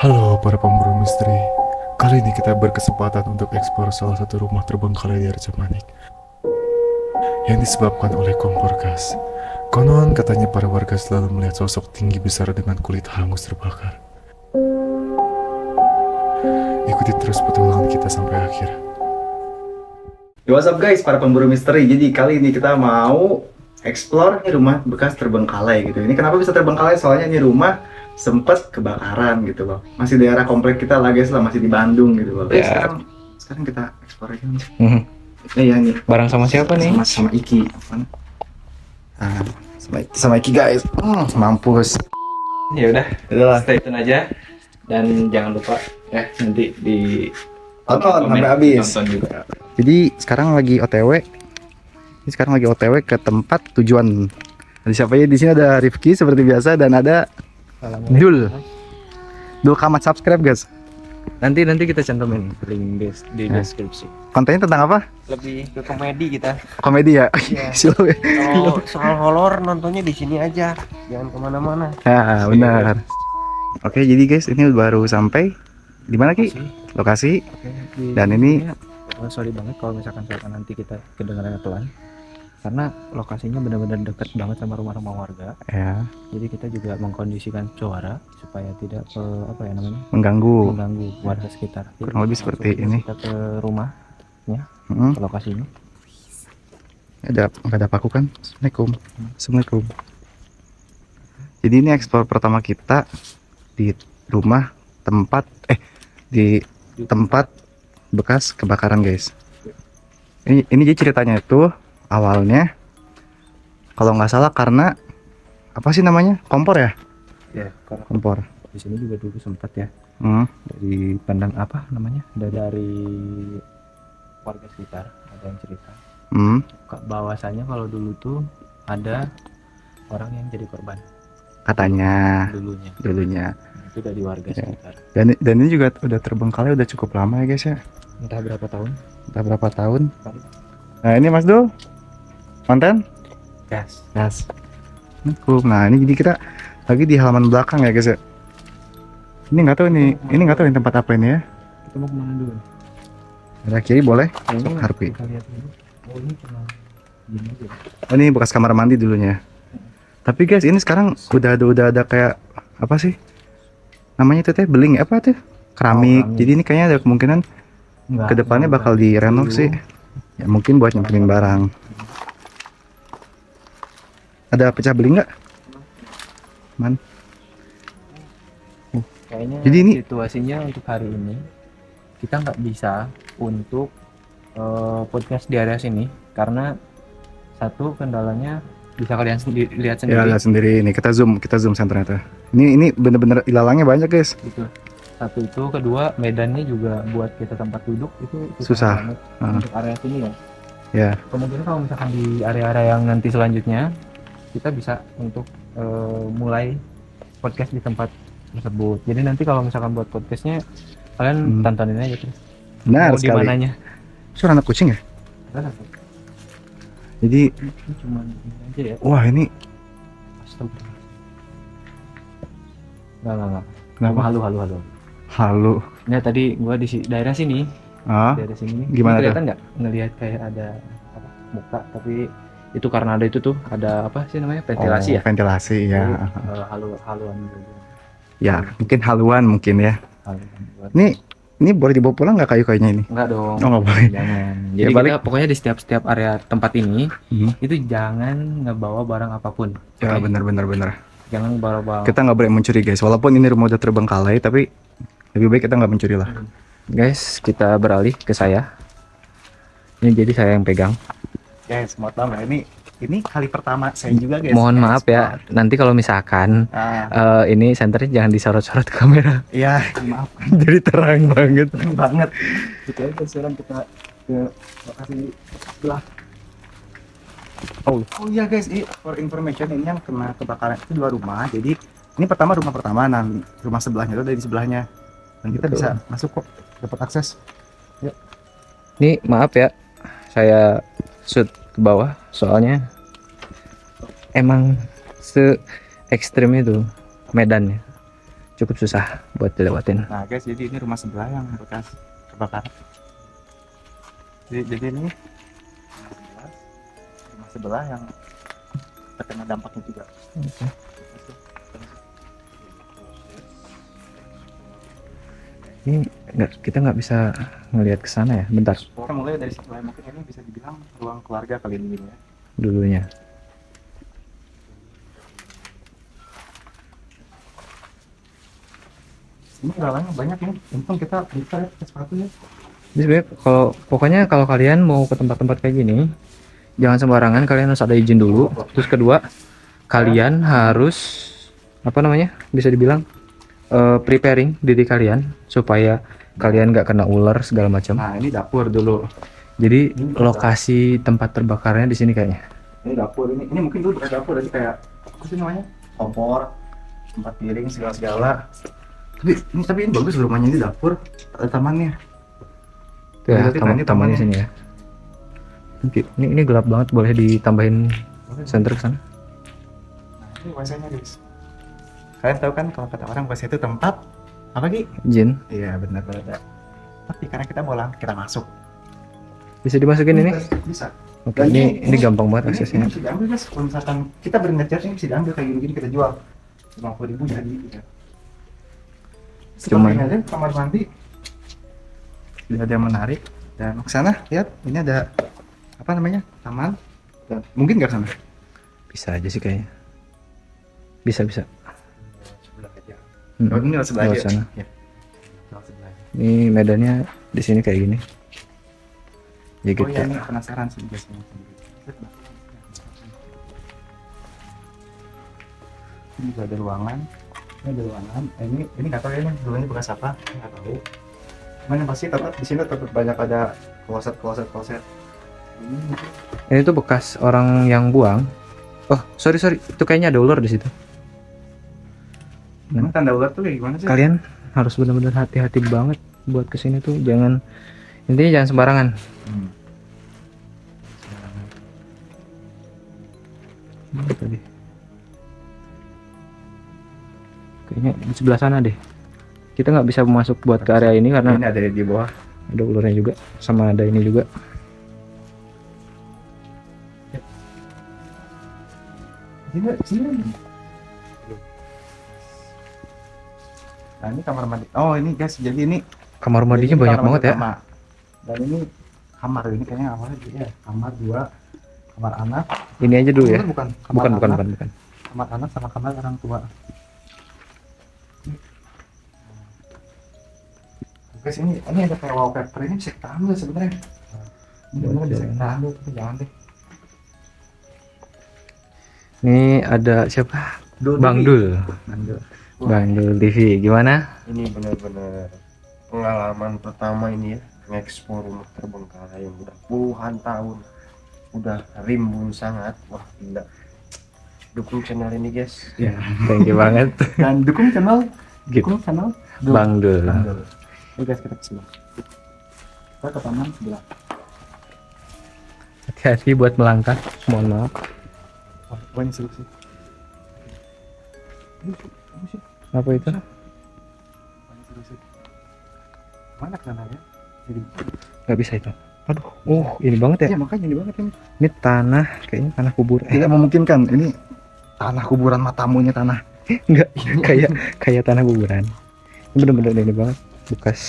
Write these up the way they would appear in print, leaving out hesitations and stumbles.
Halo para pemburu misteri. Kali ini kita berkesempatan untuk eksplor salah satu rumah terbengkalai di Arca Manik yang disebabkan oleh kompor gas. Konon katanya para warga selalu melihat sosok tinggi besar dengan kulit hangus terbakar. Ikuti terus petualangan kita sampai akhir. What's up guys, para pemburu misteri. Jadi kali ini kita mau explore rumah bekas terbengkalai gitu. Ini kenapa bisa terbengkalai? Soalnya ini rumah sempat kebakaran gitu loh. Masih daerah komplek kita lah guys, lah masih di Bandung gitu loh. Ya. Sekarang kita explore aja nih. Mhm. Nih. Barang sama siapa nih? Sama Iki. Ah, sama Iki guys. Mampus. Ya udah, Udahlah. stay tune aja dan jangan lupa ya nanti di Tonton komen, sampai habis. tonton juga. Jadi sekarang lagi OTW. Ke tempat tujuan. Ada siapa ya? Di sini ada Rifki seperti biasa dan ada Dul Kamat. Subscribe guys. Nanti kita cantumin link di deskripsi. Kontennya tentang apa? Lebih ke komedi kita. Komedi ya? Iya. Slow ya? Kalau soal horor nontonnya di sini aja, jangan kemana-mana. Nah, benar. Oke, jadi guys, ini baru sampai di mana Ki? Lokasi. Dan ini sorry banget kalau misalkan nanti kita kedengarannya pelan. Karena lokasinya benar-benar dekat banget sama rumah-rumah warga. ya Jadi kita juga mengkondisikan suara supaya tidak mengganggu. mengganggu warga sekitar. Jadi Kurang lebih seperti langsung ini. kita ke rumahnya, Hmm, ke lokasinya. nggak ada paku kan? Assalamualaikum. Jadi ini eksplor pertama kita di rumah tempat bekas kebakaran guys. Ini jadi ceritanya itu awalnya kalau nggak salah karena apa sih namanya, kompor ya? Ya, karena Kompor. di sini juga dulu sempat ya Hmm. dari pandang dari warga sekitar ada yang cerita Hmm. bahwasanya kalau dulu tuh ada orang yang jadi korban Katanya dulunya. dulunya. Itu dari warga Ya. sekitar. Dan ini juga udah terbengkalai udah cukup lama ya guys ya. Entah berapa tahun. Entah berapa tahun. Nah ini Mas Dul, konten Gas. gas. Nah ini jadi kita lagi di halaman belakang ya guys ya. Ini nggak tahu ini tempat apa ini ya. Kita mau kemana dulu? Ada kiri boleh. Ini Sok Harpi. kita lihat dulu. Oh ini cuma gini aja. Oh, ini bekas kamar mandi dulunya. Tapi guys ini sekarang udah ada kayak apa sih? Namanya itu teh beling apa tuh? Keramik. Keramik. Jadi ini kayaknya ada kemungkinan Enggak. kedepannya bakal direnov sih. Ya mungkin buat nyimpenin barang. Ada pecah beling nggak? Man. Kayaknya Jadi ini- situasinya untuk hari ini kita nggak bisa untuk podcast di area sini karena satu kendalanya bisa kalian lihat Ya sendiri lihat sendiri ini kita zoom senternya tuh. Ini bener-bener ilalangnya banyak guys. gitu. Satu itu, kedua medannya juga buat kita tempat duduk itu Susah. banget Ah. untuk area sini ya. Ya. Kemudian kalau misalkan di area-area yang nanti selanjutnya kita bisa untuk mulai podcast di tempat tersebut. Jadi nanti kalau misalkan buat podcastnya kalian tontonin aja terus. Benar Mau di sekali. mananya? Suara anak kucing ya. Ada. Jadi Ini cuma ini aja ya. wah ini Astagfirullah. Enggak. kenapa? Halo. Halo. Nah tadi gua di daerah sini, Ah, daerah sini. Gimana kelihatan nggak? Ngelihat kayak ada apa, muka, tapi itu karena ada itu tuh, ada apa sih namanya? Ventilasi ya. Ventilasi ya. Jadi, haluan gitu. Ya mungkin haluan mungkin ya. Haluan. Ini boleh dibawa pulang nggak kayu-kayunya ini? Enggak dong. Oh nggak boleh. Jangan. Ya, Jadi balik. kita pokoknya di setiap area tempat ini Hmm. itu jangan ngebawa barang apapun. Ya Oke? benar. Jangan bawa Kita nggak boleh mencuri guys. Walaupun ini rumah udah terbengkalai tapi lebih baik kita nggak mencuri lah. Guys, kita beralih ke saya. Ini jadi saya yang pegang. Guys, mau tahu nggak ini kali pertama saya juga guys. Mohon maaf ya, nanti kalau misalkan ini senternya jangan disorot-sorot ke kamera. Iya, maaf Jadi terang banget. banget. Oke, sekarang kita ke lokasi sebelah. Oh iya guys, ini for information ini yang kena kebakaran itu 2 rumah. Jadi ini rumah pertama, nah rumah sebelahnya itu dari sebelahnya. Dan kita Betul. bisa masuk kok, dapat akses. Ini maaf ya, saya shoot ke bawah soalnya emang se ekstrim itu medannya. cukup susah buat dilewatin. Nah guys, jadi ini rumah sebelah yang bekas kebakaran. Jadi ini rumah sebelah yang terkena dampaknya juga. Oke. Ini kita nggak bisa ngelihat ke sana ya, bentar Kita mulai dari sebelah, mungkin ini bisa dibilang ruang keluarga kali ini ya. dulunya. Ini galanya banyak ini. Untung kita bisa ya pakai sepatu ya. Jadi sebenarnya pokoknya kalau kalian mau ke tempat-tempat kayak gini, jangan sembarangan, kalian harus ada izin dulu. Terus kedua, kalian harus apa namanya? Bisa dibilang preparing diri kalian supaya kalian nggak kena ular segala macam. Nah ini dapur dulu. Jadi lokasi tempat terbakarnya di sini kayaknya. Ini dapur ini mungkin dulu bekas dapur jadi kayak apa sih namanya? Kompor, tempat piring segala-segala. Tapi ini bagus rumahnya, ini dapur, ada tamannya. Tuh ya, Berarti tadi tamannya tamannya. sini ya. Oke, ini gelap banget, boleh ditambahin senter ke sana. Nah, ini WC-nya guys. Kalian tahu kan kalau kata orang WC itu tempat apa Ki? Jin, Iya benar banget. Tapi karena kita bolang, kita masuk. bisa dimasukin ini? Bisa. Oke, Dan ini gampang banget Ini aksesnya. bisa diambil guys. Kalau misalkan kita berniat ini bisa diambil kayak gini-gini kita jual. 50.000 jadi ya. Cuman- Seperti ini kamar mandi. Tidak ada yang menarik. Dan ke sana lihat, ini ada apa namanya? Taman. Dan mungkin nggak ke sana. Bisa aja sih kayaknya. Bisa. Sebelah aja. Hmm, Oh, ini lewat sebelah lewat aja. sana. Ya. Lewat sebelah aja. Ini medannya di sini kayak gini. Ya Oh gitu. iya, ini penasaran sih guys. Ini juga ada ruangan. Ini ada ruangan. Ini nggak tahu ya, ini dulunya bekas apa? Nggak tahu. Cuman yang pasti tetap di sini tetap banyak ada kloset. Ini tuh bekas orang yang buang. Oh, sorry. Itu kayaknya ada ular di situ. Emang tanda ular tuh kayak gimana sih? Kalian harus benar-benar hati-hati banget buat kesini tuh. Intinya jangan sembarangan. Mana tadi? Kayaknya di sebelah sana deh. Kita nggak bisa masuk buat ke area ini karena Ini ada di bawah. ada ularnya juga, sama ada ini juga. Sini. Nah ini kamar mandi. Oh ini guys, jadi ini Kamar mandinya ini banyak kamar banget ya. utama. Dan ini kamar ini kayaknya awalnya juga ya. Kamar 2, kamar anak. Ini aja dulu ya. Bukan, kamar Bukan. anak, kamar anak sama kamar orang tua. Guys ini ada kayak wallpaper, ini bisa kita ambil sebenarnya. Ini bener bisa kita ambil, tapi jangan deh. Ini ada siapa? Bang Dul. Bang Dul TV. Gimana? Ini benar-benar pengalaman pertama ini ya, ngeksplor rumah terbengkalai yang udah puluhan tahun, udah rimbun sangat. Wah gila, dukung channel ini guys. Ya. Thank you banget. Dan dukung channel Gitu. Dul. Bang Dul. Oke guys, kita ke sebelah. Kita ke taman sebelah. Hati-hati buat melangkah. Mohon maaf. Wah ini seru sih. Apa itu? Wah, ini seru sih. Mana ya? Jadi, Nggak bisa itu. Aduh. Ini banget ya. iya makanya ini banget ini. Ini tanah, kayaknya tanah kubur. Tidak memungkinkan. Ini tanah kuburan matamunya tanah. Enggak, kayak tanah kuburan. Ini bener-bener ini banget, bekas.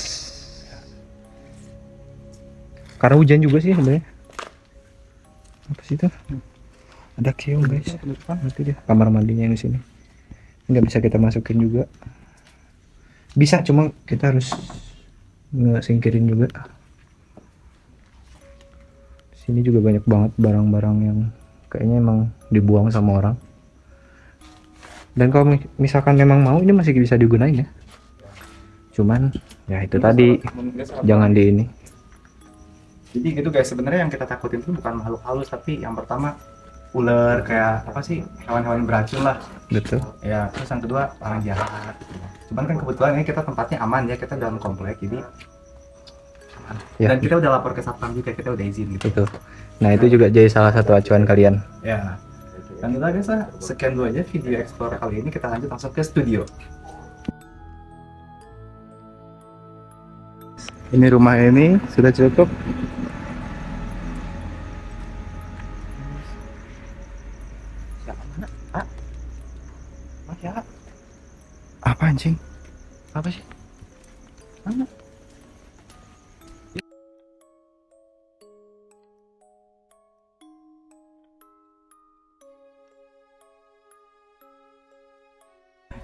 Karena hujan juga sih sebenarnya. Apa sih itu? Ada keong guys. Nanti dia kamar mandinya yang di sini. Nggak bisa kita masukin juga. Bisa, cuma kita harus ngesingkirin juga. Sini juga banyak banget barang-barang yang kayaknya emang dibuang sama orang. Dan kalau misalkan memang mau, ini masih bisa digunain ya. Cuman ya itu tadi, jangan di ini. Jadi gitu guys, sebenarnya yang kita takutin itu bukan makhluk halus, tapi yang pertama ular, kayak apa sih, hewan-hewan beracun lah. Betul. Ya, terus yang kedua orang jahat. Cuman kan kebetulan ini kita tempatnya aman ya, kita dalam komplek, jadi aman. Ya. Dan kita udah lapor ke satpam juga, kita udah izin gitu. Betul. Nah itu juga jadi salah satu acuan kalian. Ya. Dan udah guys lah, sekian dulu aja video explore kali ini, kita lanjut langsung ke studio. Ini rumah ini sudah cukup. Siapa mana? Ah, Mas ya. Apa anjing? Apa sih? Mana?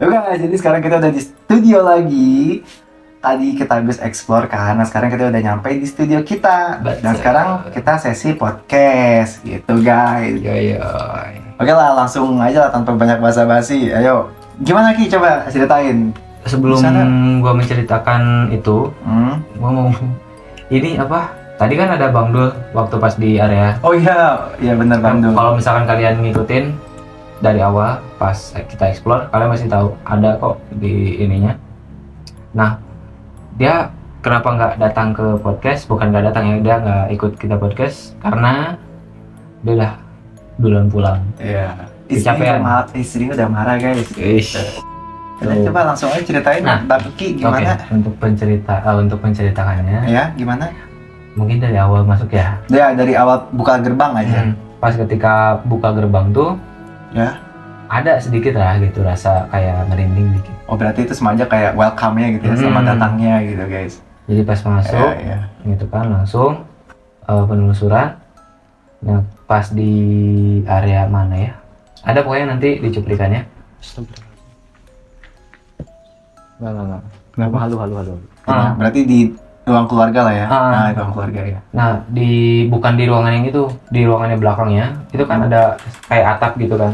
Oke, jadi sekarang kita udah di studio lagi. Tadi kita habis explore kan, nah sekarang kita udah nyampe di studio kita. Dan Betul. sekarang kita sesi podcast gitu guys. Oke lah, langsung aja lah tanpa banyak basa-basi. Ayo, gimana Ki? Coba ceritain. Sebelum Di sana. gua menceritakan itu, gua mau ini apa? Tadi kan ada Bang Dul waktu pas di area. Oh iya, iya benar Bang Dul. Kalau misalkan kalian ngikutin dari awal pas kita explore, kalian masih tahu ada kok di ininya. Nah, dia kenapa nggak datang ke podcast? Bukan nggak datang ya, dia nggak ikut kita podcast karena dia udah duluan pulang. Iya. Kecapean. Istrinya udah marah guys. Udah, Tuh. coba langsung aja ceritain Nah, Bang Ki Oke, gimana? untuk menceritakannya, Ya, gimana? mungkin dari awal masuk ya. Ya, dari awal buka gerbang aja. Pas ketika buka gerbang tuh, Ya. ada sedikit lah gitu rasa kayak merinding dikit. Oh, berarti itu sama aja kayak welcome-nya gitu ya, selamat datangnya gitu guys. Jadi pas masuk, Ya, ya. gitu kan langsung penelusuran. Nah, pas di area mana ya? Ada pokoknya nanti di cuplikannya. Enggak. Kenapa? Halu. Nah, berarti di ruang keluarga lah ya. Ah. Nah, ruang keluarga ya. Nah, bukan di ruangan yang itu, di ruangannya belakangnya, itu kan ada kayak atap gitu kan.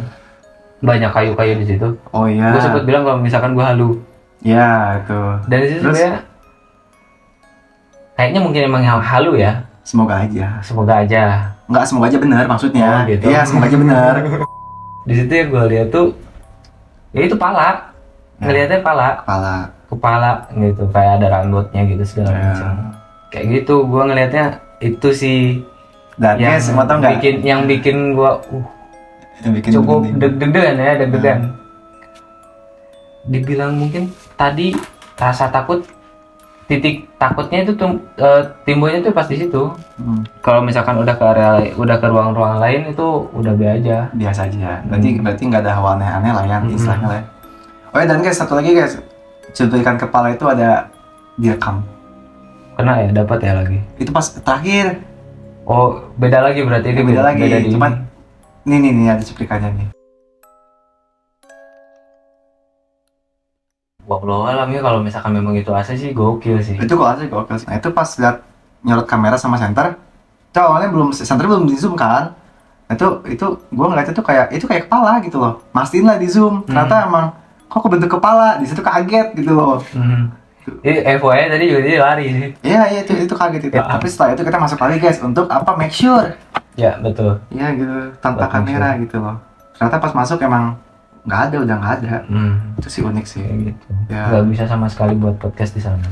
Banyak kayu-kayu di situ. Oh iya. Gue sempet bilang kalau misalkan gue halu. Ya, itu. Dan di situ Terus? sebenarnya kayaknya mungkin emang yang halu ya. Semoga aja. Semoga aja. Enggak, semoga aja benar maksudnya. Oh, gitu. Iya, semoga aja benar. Di situ yang gue lihat tuh, ya itu pala. Ya. Ngeliatnya pala. Kepala gitu, kayak ada rambutnya gitu segala Ya. macam. Kayak gitu, gue ngelihatnya itu sih Dan guys, mau tau nggak? yang bikin gue Yang bikin cukup merinding. deg-degan ya, deg-degan. Dibilang mungkin tadi rasa takut, titik takutnya itu timbulnya tuh pas di situ. Kalau misalkan udah ke area, udah ke ruang-ruang lain itu udah be aja. Biasa aja. Berarti nggak ada hal aneh-aneh lah ya, istilahnya lah. Ya. Oh ya, dan guys, satu lagi guys, cuplikan kepala itu ada direkam. Kena ya, dapat ya lagi. Itu pas terakhir. Oh, beda lagi berarti ini Beda lagi. di Cuman nih ada cuplikannya nih. Wallahu alam ya, kalau misalkan memang itu asli sih gokil sih. Itu kok asli gokil. Nah, itu pas lihat nyorot kamera sama center. Itu awalnya center belum di zoom kan. Nah, itu gua ngeliatnya tuh kayak kepala gitu loh. Mastiin lah di zoom. Ternyata emang kok kebentuk kepala. Di situ kaget gitu loh. FYI tadi juga dia lari sih. Iya itu kaget itu. Tapi setelah itu kita masuk lagi guys untuk apa? Make sure. Ya betul. Iya gitu, tanpa Buat kamera gitu loh. Ternyata pas masuk emang udah nggak ada. Itu sih unik sih. Kayak gitu. Ya. Nggak bisa sama sekali buat podcast di sana.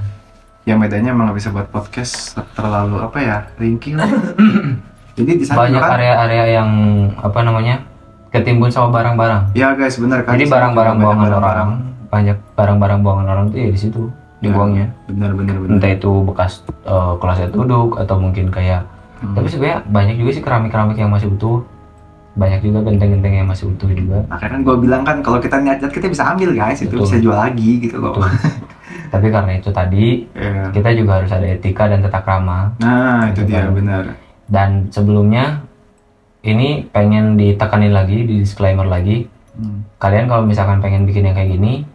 Ya medannya emang nggak bisa buat podcast, terlalu apa ya, ringkih lah. Jadi di sana Banyak juga kan, area-area yang apa namanya ketimbun sama barang-barang. ya guys bener kan. Jadi di sana barang-barang juga buangan banyak orang, banyak barang-barang buangan orang tuh ya di situ dibuangnya. Bener. Entah itu bekas kelasnya duduk atau mungkin kayak. Tapi sebenarnya banyak juga sih keramik-keramik yang masih utuh. Banyak juga genteng-genteng yang masih utuh juga. Makanya kan gue bilang kan kalau kita niat kita bisa ambil guys, itu Betul. bisa jual lagi gitu loh. Betul. Tapi karena itu tadi Iya. kita juga harus ada etika dan tata krama. Nah itu dia Betul. benar. Dan sebelumnya ini pengen ditekanin lagi, di disclaimer lagi. Kalian kalau misalkan pengen bikin yang kayak gini,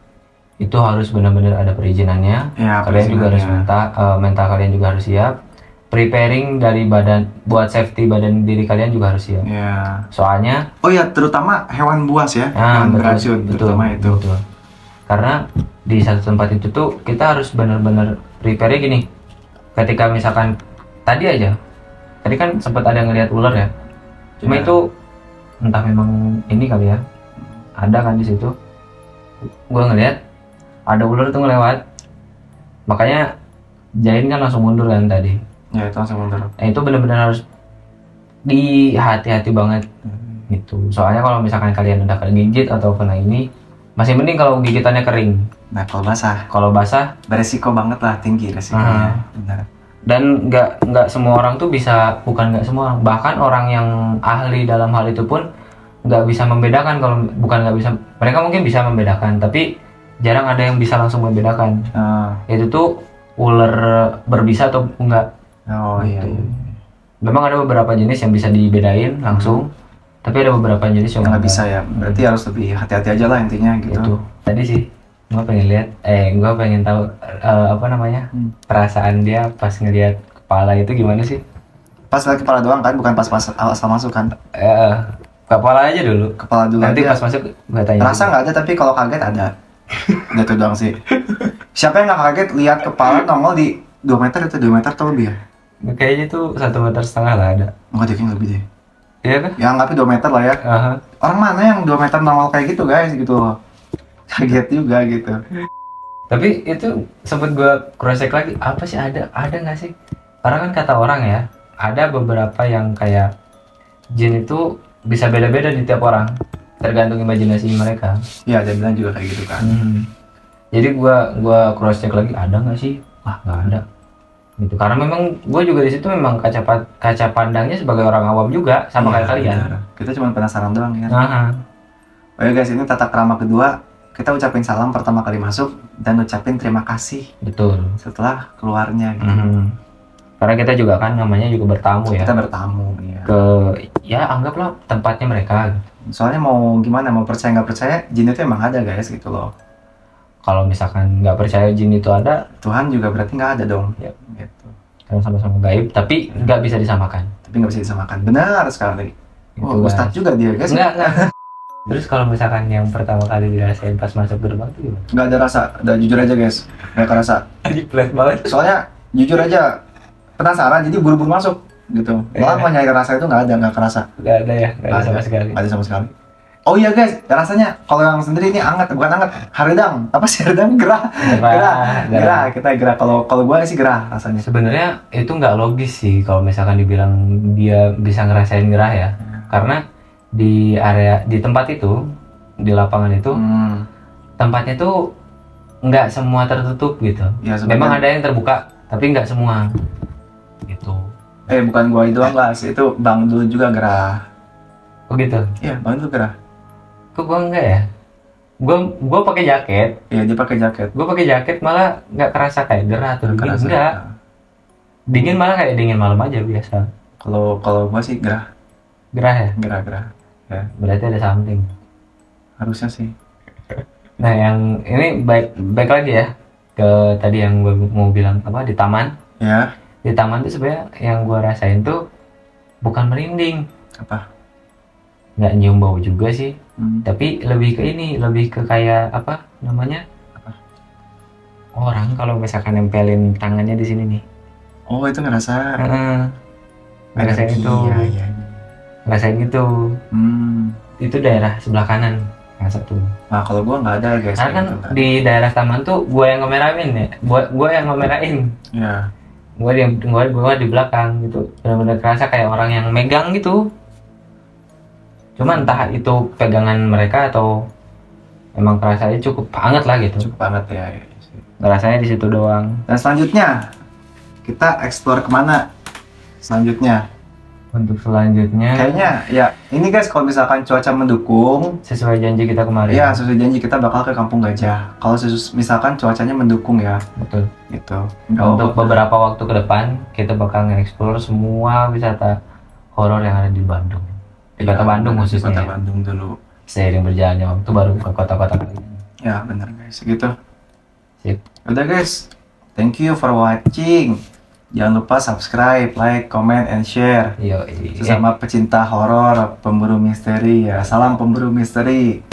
itu harus benar-benar ada perizinannya. Ya, Kalian juga harus perizinannya. mental kalian juga harus siap. Preparing dari badan buat safety badan diri kalian juga harus siap. Ya. Soalnya Oh ya, terutama hewan buas ya, hewan beracun terutama itu. betul. Karena di satu tempat itu tuh kita harus benar-benar prepare gini. Ketika misalkan tadi kan sempat ada ngelihat ular ya. Cuma Ya. itu entah memang ini kali ya. Ada kan di situ. Gua ngelihat ada ular tuh ngelewat. Makanya Jain kan langsung mundur kan tadi. Ya itu langsung mundur. Nah, itu benar-benar harus di hati-hati banget gitu. Soalnya kalau misalkan kalian udah kena gigit atau kena ini, masih mending kalau gigitannya kering. Nah, kalau basah Kalau basah, beresiko banget lah, tinggi resikonya. Benar. dan nggak semua orang tuh bisa, bukan nggak semua orang, bahkan orang yang ahli dalam hal itu pun nggak bisa membedakan. Kalau bukan nggak bisa, mereka mungkin bisa membedakan, tapi jarang ada yang bisa langsung membedakan itu tuh ular berbisa atau enggak. Oh iya, Gitu. iya. Memang ada beberapa jenis yang bisa dibedain langsung, tapi ada beberapa jenis yang Yang nggak enggak. bisa ya. Berarti harus lebih hati-hati aja lah intinya gitu. Itu tadi sih gue pengen lihat, gue pengen tahu apa namanya, perasaan dia pas ngelihat kepala itu gimana sih. Pas lihat kepala doang kan, bukan pas asal masuk kan. Kepala aja dulu, Kepala dulu nanti aja. pas masuk gue tanya. Rasa nggak ada, tapi kalau kaget ada. Udah itu doang sih. Siapa yang nggak kaget lihat kepala nongol di 2 meter itu 2 meter atau lebih ya? Kayaknya tuh 1,5 meter lah ada. Enggak deh, kayaknya lebih deh. Iya kan? Ya anggapnya 2 meter lah ya. Aha. Orang mana yang 2 meter nongol kayak gitu guys gitu loh. Kaget juga gitu. Tapi itu sempet gue cross check lagi, apa sih, ada nggak sih? Karena kan kata orang ya, ada beberapa yang kayak jin itu bisa beda-beda di tiap orang, tergantung imajinasi mereka. Iya, ada bilang juga kayak gitu kan. Jadi gua cross check lagi, ada nggak sih? Wah, nggak ada. Gitu. Karena memang gue juga di situ memang kaca pandangnya sebagai orang awam juga, sama Iya, kayak kalian. benar. Kita cuma penasaran doang ya. Nah, Oh ya guys, ini tata krama kedua. Kita ucapin salam pertama kali masuk dan ucapin terima kasih betul. setelah keluarnya gitu. Karena kita juga kan namanya juga bertamu ya. Kita bertamu ya. Ke ya anggaplah tempatnya mereka. Soalnya mau gimana, mau percaya nggak percaya, jin itu emang ada guys gitu loh. Kalau misalkan nggak percaya jin itu ada, Tuhan juga berarti nggak ada dong. Ya. Gitu. karena sama-sama gaib, tapi nggak bisa disamakan. Tapi nggak bisa disamakan. Benar sekali. Gitu, Oh, guys. Ustadz juga dia guys. Enggak. Terus kalau misalkan yang pertama kali dirasain pas masuk gerbang itu gimana? Nggak ada rasa. Udah jujur aja guys. Nggak kerasa. Aji flat banget. Soalnya jujur aja penasaran, jadi buru-buru masuk gitu. Malah mau nyari rasa itu nggak kerasa. Nggak ada ya, nggak ada sama sekali. Nggak ada sama sekali. Oh iya guys, rasanya kalau yang sendiri ini anget, bukan anget, haridang. Apa sih haridang? Gerah. Gerah. Kita gerah. Kalau gue sih gerah rasanya. Sebenarnya itu nggak logis sih kalau misalkan dibilang dia bisa ngerasain gerah ya. Karena di area, di tempat itu, di lapangan itu, tempatnya tuh nggak semua tertutup gitu. Ya, Memang ada yang terbuka, tapi nggak semua. Gitu. Bukan gua doang guys, itu Bang Dul juga gerah. Oh gitu. Iya, Bang Dul gerah. Kok gua enggak ya? Gua pakai jaket. Iya, dia pakai jaket. Gue pakai jaket malah nggak kerasa kayak gerah atau dingin. Kerasa. Enggak. Dingin malah kayak dingin malam aja biasa. Kalau gua sih gerah, Gerah ya? gerah. Ya, Berarti ada something. harusnya sih. Nah, yang ini baik lagi ya ke tadi yang gue mau bilang apa, di taman. Ya, Di taman tuh sebenarnya yang gue rasain tuh bukan merinding, apa? nggak nyium bau juga sih, Hmm. tapi lebih ke ini, lebih ke kayak apa namanya? Orang kalau misalkan nempelin tangannya di sini nih. Oh, itu ngerasa. Ngerasain itu. Iya. Ngerasain gitu. Itu daerah sebelah kanan yang satu. Nah, kalau gua nggak ada guys. Karena kan gitu, kan. di daerah taman tuh gue yang ngemerain ya, gue yang ngemerain, Ya. gue di belakang gitu, benar-benar kerasa kayak orang yang megang gitu. Cuma entah itu pegangan mereka atau emang kerasanya cukup hangat lah gitu. Cukup banget ya. Rasanya di situ doang. Dan selanjutnya kita explore kemana? Selanjutnya, Untuk selanjutnya, kayaknya ya ini guys, kalau misalkan cuaca mendukung, sesuai janji kita kemarin. ya sesuai janji kita bakal ke Kampung Gajah. Kalau misalkan cuacanya mendukung ya, Betul. gitu. Untuk beberapa waktu ke depan kita bakal nge-explore semua wisata horor yang ada di Bandung. Di kota Bandung Di khususnya. Kota Ya. Bandung dulu. Seiring berjalannya waktu baru ke kota-kota lain. Ya benar guys, gitu. Sip. Udah guys, thank you for watching. Jangan lupa subscribe, like, comment, and share. Yo, Sesama pecinta horor, pemburu misteri ya. Salam pemburu misteri.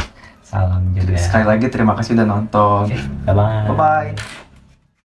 salam juga. Sekali lagi terima kasih udah nonton. Bye bye. Bye bye.